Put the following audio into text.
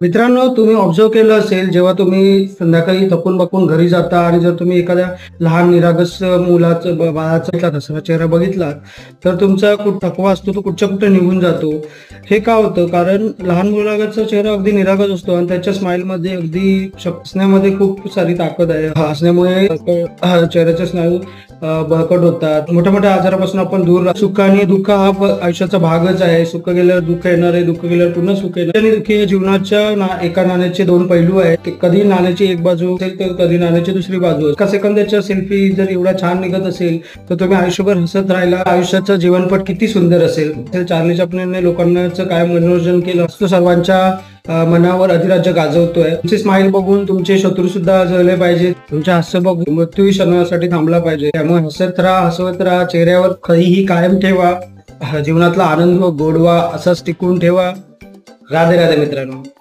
मित्रांनो, तुम्ही ऑब्झर्व्ह केलं असेल, जेव्हा तुम्ही संध्याकाळी थकून-बकून घरी जाता आणि जर तुम्ही एखाद्या लहान निरागस मुलाचं बाळाचा तसा चेहरा बघितला, तर तुमचा थकवा असतो तो कुठच्या कुठे निघून जातो. हे का होतं? कारण लहान मुलाचा चेहरा अगदी निरागस असतो आणि त्याच्या स्माईलमध्ये अगदी हसण्यामध्ये खूप सारी ताकद आहे. हसण्यामुळे चेहऱ्याचे स्नायू बळकट होतात. मोठ्या-मोठ्या आजारापासून आपण दूर राहतो. सुख आणि दुःख हा आयुष्याचा भागच आहे. सुख गेल्यावर दुःख येणार आहे, दुःख गेल्यावर पुन्हा सुख येणार. आणि दुःख हे जीवनाच्या एका नाण्याचे दोन पैलू आहेत. कधी नाण्याची एक बाजू असेल तर कधी नाण्याची दुसरी बाजू. एका सेकंदाच्या सेल्फी जर एवढा छान निघत असेल तर तुम्ही आयुष्यभर हसत राहिला, आयुष्याचा जीवनपट किती सुंदर असेल. चार्ली चॅप्लिनने लोकांना काय मनोरंजन केलं असतं, सर्वांच्या मनावर अधिराज्य गाजवतोय. तुमचे स्माईल बघून तुमचे शत्रू सुद्धा जळले पाहिजे. तुमचे हास्य बघून मृत्यू क्षणासाठी थांबला पाहिजे. त्यामुळे हसत राहा, हसवत राहा, चेहऱ्यावर खळी कायम ठेवा. जीवनातला आनंद व गोडवा असाच टिकवून ठेवा. राधे राधे मित्रांनो.